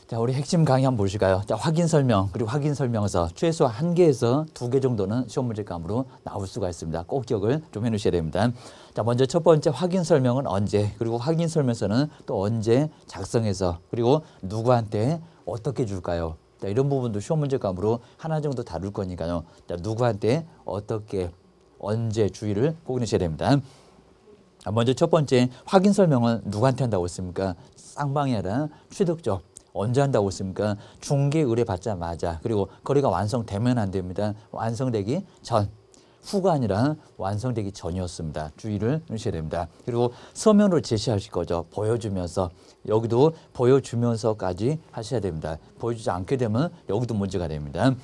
자, 우리 핵심 강의 한번 보실까요? 자, 확인 설명, 그리고 확인 설명서 최소 1개에서 2개 정도는 시험 문제감으로 나올 수가 있습니다. 꼭 기억을 좀 해놓으셔야 됩니다. 자, 먼저 첫 번째 확인 설명은 언제, 그리고 확인 설명서는 또 언제 작성해서, 그리고 누구한테 어떻게 줄까요? 자, 이런 부분도 시험 문제감으로 하나 정도 다룰 거니까요. 자, 누구한테 어떻게 언제 주의를 꼭 넣으셔야 됩니다. 먼저 첫 번째 확인 설명은 누구한테 한다고 했습니까? 쌍방이 아니라 취득적. 언제 한다고 했습니까? 중개 의뢰 받자마자, 그리고 거래가 완성되면 안 됩니다. 완성되기 전, 후가 아니라 완성되기 전이었습니다. 주의를 넣으셔야 됩니다. 그리고 서면으로 제시하실 거죠. 보여주면서, 여기도 보여주면서까지 하셔야 됩니다. 보여주지 않게 되면 여기도 문제가 됩니다.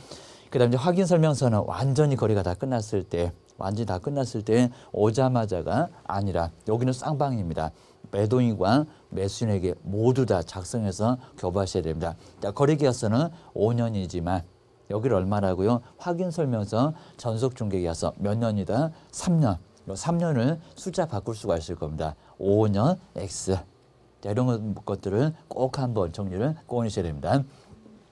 그 다음에 확인 설명서는 완전히 거래가 다 끝났을 때, 완전히 다 끝났을 때 오자마자가 아니라, 여기는 쌍방입니다. 매도인과 매수인에게 모두 다 작성해서 교부하셔야 됩니다. 자, 거래계약서는 5년이지만 여기를 얼마라고요? 확인 설명서 전속중개계약서 몇 년이다? 3년. 3년을 숫자 바꿀 수가 있을 겁니다. 5년 X. 자, 이런 것들을 꼭 한번 정리를 꼭 해주셔야 됩니다.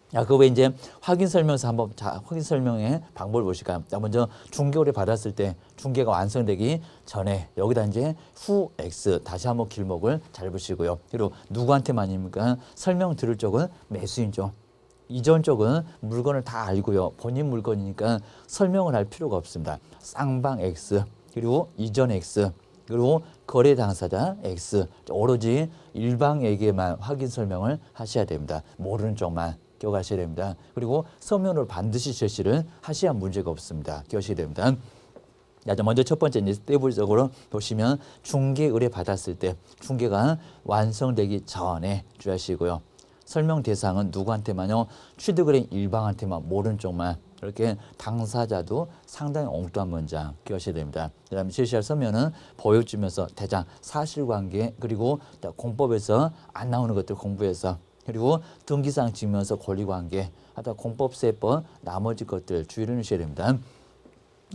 자, 그 외에 이제 확인 설명서 한번, 자, 확인 설명의 방법을 보실까요? 자, 먼저 중개를 받았을 때 중개가 완성되기 전에 여기다 이제 후 X 다시 한번 길목을 잘 보시고요. 그리고 누구한테만입니까? 설명 들을 쪽은 매수인 쪽. 이전 쪽은 물건을 다 알고요. 본인 물건이니까 설명을 할 필요가 없습니다. 쌍방 X, 그리고 이전 X, 그리고 거래 당사자 X. 오로지 일방에게만 확인 설명을 하셔야 됩니다. 모르는 쪽만 기억하셔야 됩니다. 그리고 서면으로 반드시 제시를 하셔야 문제가 없습니다. 기억하셔야 됩니다. 자, 먼저 첫 번째 이제 스텝적으로 보시면 중개 의뢰 받았을 때 중개가 완성되기 전에 주의하시고요. 설명 대상은 누구한테만요? 취득의뢰인 일방한테만, 모르는 쪽만. 이렇게 당사자도 상당히 엉뚱한 문장 기억하셔야 됩니다. 그 다음에 제시할 서면은 보여주면서 대장, 사실관계, 그리고 공법에서 안 나오는 것들 공부해서, 그리고 등기사항 지면서 권리관계, 하다 공법세법 나머지 것들 주의를 넣으셔야 됩니다.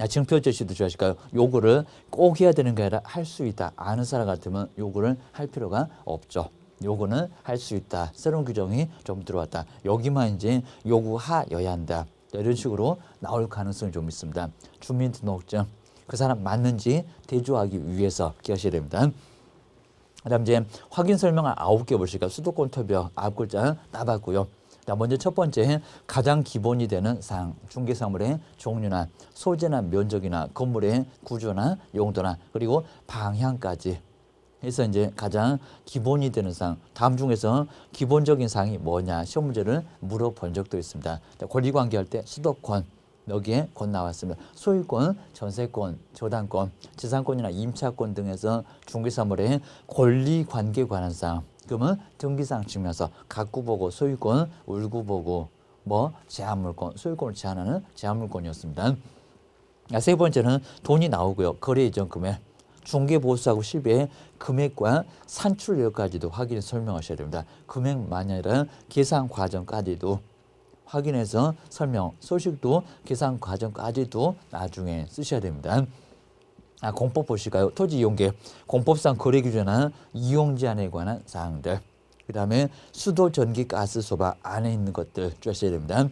증표 제시도 주의하실까요? 요구를 꼭 해야 되는 게 아니라 할 수 있다. 아는 사람 같으면 요구를 할 필요가 없죠. 요구는 할 수 있다. 새로운 규정이 좀 들어왔다. 여기만 이제 요구하여야 한다. 이런 식으로 나올 가능성이 좀 있습니다. 주민등록증, 그 사람 맞는지 대조하기 위해서 기하셔야 됩니다. 그 다음 이제 확인 설명을 9개 보실까요? 수도권 토벽 9글자 따봤고요. 자, 먼저 첫 번째 가장 기본이 되는 사항, 중개사물의 종류나 소재나 면적이나 건물의 구조나 용도나 그리고 방향까지 해서 이제 가장 기본이 되는 사항, 다음 중에서 기본적인 사항이 뭐냐 시험 문제를 물어본 적도 있습니다. 자, 권리관계 할 때 수도권 여기에 곧 나왔습니다. 소유권, 전세권, 저당권, 지상권이나 임차권 등에서 중개사물의 권리관계에 관한 사항. 그러면 등기사항 측면에서 가구보고, 소유권, 울구보고, 제한물권, 소유권을 제한하는 제한물권이었습니다. 세 번째는 돈이 나오고요. 거래 이전 금액, 중개보수하고 실비의 금액과 산출료까지도 확인해 설명하셔야 됩니다. 금액만이 아니라 계산 과정까지도 확인해서 설명, 소식도 계산 과정까지도 나중에 쓰셔야 됩니다. 공법 보실까요? 토지 이용계, 공법상 거래 규제나 이용 제한에 관한 사항들. 그 다음에 수도, 전기, 가스, 소바 안에 있는 것들 주의하셔야 됩니다.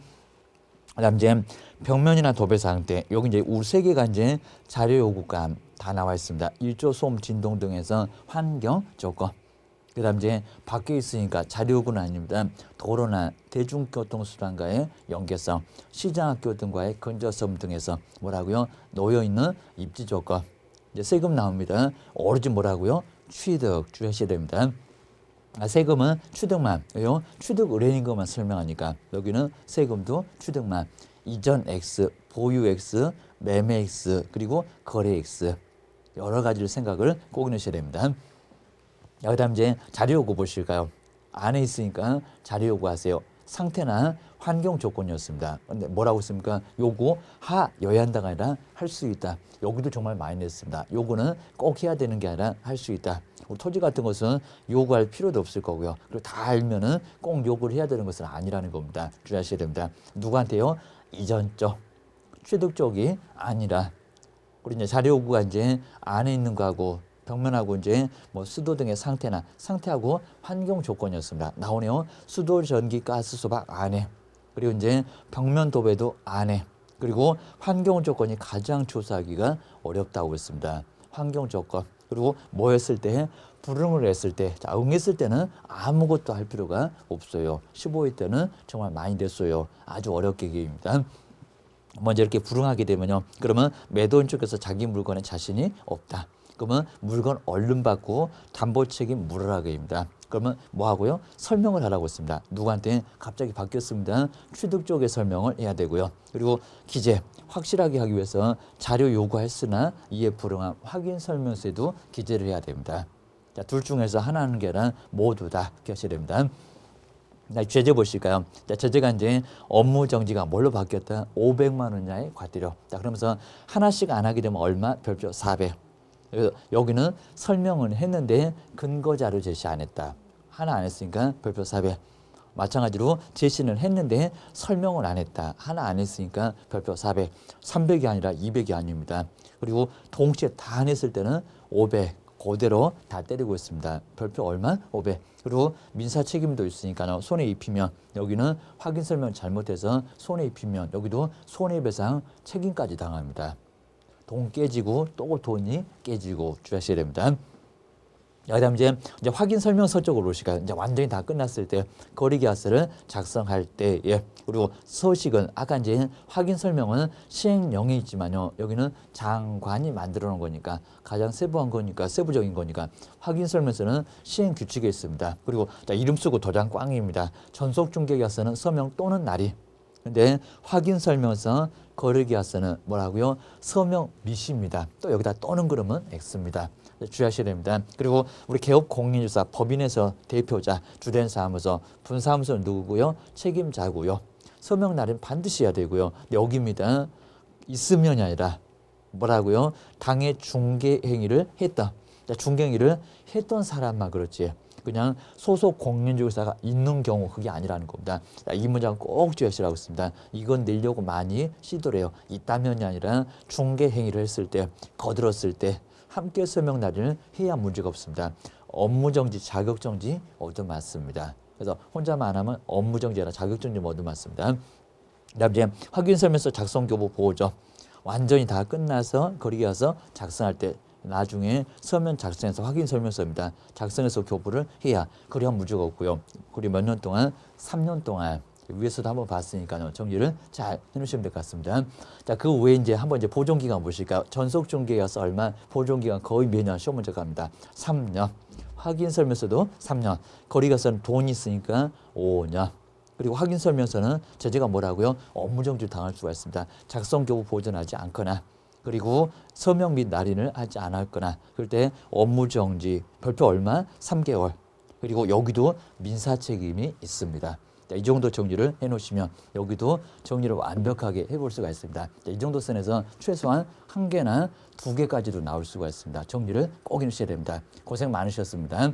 그 다음 이제 벽면이나 도배 사항 때, 여기 이제 우리 세 개가 이제 자료 요구가 다 나와 있습니다. 일조, 소음, 진동 등에서 환경 조건. 그 다음 이제 밖에 있으니까 자료 요구는 아닙니다. 도로나 대중교통수단과의 연계성, 시장학교 등과의 근저성 등에서 뭐라고요? 놓여있는 입지 조건. 이제 세금 나옵니다. 오로지 뭐라고요? 취득 주의하셔야 됩니다. 세금은 취득만, 왜요? 취득 의뢰인 것만 설명하니까 여기는 세금도 취득만, 이전 X, 보유 X, 매매 X, 그리고 거래 X 여러 가지를 생각을 꼭 넣으셔야 됩니다. 그 다음 이제 자료 요구 보실까요? 안에 있으니까 자료 요구하세요. 상태나 환경 조건이었습니다. 근데 뭐라고 했습니까? 요구하여야 한다가 아니라 할 수 있다. 여기도 정말 많이 냈습니다. 요구는 꼭 해야 되는 게 아니라 할 수 있다. 우리 토지 같은 것은 요구할 필요도 없을 거고요. 그리고 다 알면은 꼭 요구를 해야 되는 것은 아니라는 겁니다. 주의하셔야 됩니다. 누구한테요? 이전 쪽, 취득 쪽이 아니라 우리 이제 자료 요구가 이제 안에 있는 거하고 벽면하고 이제 뭐 수도 등의 상태하고 환경 조건이었습니다. 나오네요. 수도, 전기, 가스, 소박 안에. 그리고 이제 벽면 도배도 안에. 그리고 환경 조건이 가장 조사하기가 어렵다고 했습니다. 환경 조건. 그리고 뭐 했을 때 불응을 했을 때, 자, 응했을 때는 아무것도 할 필요가 없어요. 15회 때는 정말 많이 됐어요. 아주 어렵게 얘기입니다. 먼저 이렇게 불응하게 되면요. 그러면 매도인 쪽에서 자기 물건에 자신이 없다. 그러면 물건 얼른 받고 담보 책임 물으라고 합니다. 그러면 뭐 하고요? 설명을 하라고 했습니다. 누구한테 갑자기 바뀌었습니다. 취득 쪽에 설명을 해야 되고요. 그리고 기재 확실하게 하기 위해서 자료 요구했으나 이에 불응한 확인 설명서에도 기재를 해야 됩니다. 자, 둘 중에서 하나 하는 게 아니라 모두 다 기억하셔야 됩니다. 자, 제재 보실까요? 자, 제재가 이제 업무 정지가 뭘로 바뀌었다? 500만 원 이하의 과태료. 자, 그러면서 하나씩 안 하게 되면 얼마? 별표 400. 여기는 설명은 했는데 근거 자료 제시 안 했다. 하나 안 했으니까 별표 400. 마찬가지로 제시는 했는데 설명을 안 했다. 하나 안 했으니까 별표 400. 300이 아니라 200이 아닙니다. 그리고 동시에 다 안 했을 때는 500. 그대로 다 때리고 있습니다. 별표 얼마? 500. 그리고 민사 책임도 있으니까요. 손해 입히면 여기는 확인 설명 잘못해서 손해 입히면 여기도 손해배상 책임까지 당합니다. 돈 깨지고 또 돈이 깨지고 주의하셔야 됩니다. 그다음 이제 확인 설명서 쪽으로 오시니까 이제 완전히 다 끝났을 때 거래계약서를 작성할 때 예. 그리고 서식은 아까 이제 확인 설명은 시행령이 있지만요. 여기는 장관이 만들어 놓은 거니까 가장 세부한 거니까 세부적인 거니까 확인 설명서는 시행 규칙에 있습니다. 그리고 자, 이름 쓰고 도장 꽝입니다. 전속 중개 계약서는 서명 또는 날이. 근데 확인 설명서 거래계약서는 뭐라고요? 서명 미시입니다. 또 여기다 또는 그러면 X입니다. 주의하셔야 됩니다. 그리고 우리 개업 공인중개사 법인에서 대표자, 주된 사무소, 분사무소는 누구고요? 책임자고요. 서명 날은 반드시 해야 되고요. 여기입니다. 있으면이 아니라 뭐라고요? 당해 중개 행위를 했다. 중개 행위를 했던 사람만 그렇지. 그냥 소속 공인중개사가 있는 경우 그게 아니라는 겁니다. 이 문장 꼭 주의하시라고 했습니다. 이건 내려고 많이 시도해요. 있다면이 아니라 중개 행위를 했을 때, 거들었을 때 함께 서명 날인을 해야 문제가 없습니다. 업무정지, 자격정지 모두 맞습니다. 그래서 혼자만 안 하면 업무정지나 자격정지 모두 맞습니다. 그다음 이제 확인설명서 작성 교부 보호죠. 완전히 다 끝나서 거리에 가서 작성할 때 나중에 서면 작성해서 확인 설명서입니다. 작성해서 교부를 해야 그래야 문제가 없고요. 그리고 몇 년 동안 3년 동안 위에서도 한번 봤으니까요. 정리를 잘 해놓으시면 될 것 같습니다. 자, 그 외에 이제 한번 이제 보존기간 보실까요? 전속 중개가서 얼마? 보존기간 거의 매년 시험 문제 갑니다. 3년. 확인 설명서도 3년. 거리가서는 돈이 있으니까 5년. 그리고 확인 설명서는 제재가 뭐라고요? 업무정지 당할 수가 있습니다. 작성 교부 보존하지 않거나 그리고 서명 및 날인을 하지 않았거나 그럴 때 업무정지 별표 얼마? 3개월. 그리고 여기도 민사 책임이 있습니다. 자, 이 정도 정리를 해놓으시면 여기도 정리를 완벽하게 해볼 수가 있습니다. 자, 이 정도 선에서 최소한 1개나 2개까지도 나올 수가 있습니다. 정리를 꼭 해놓으셔야 됩니다. 고생 많으셨습니다.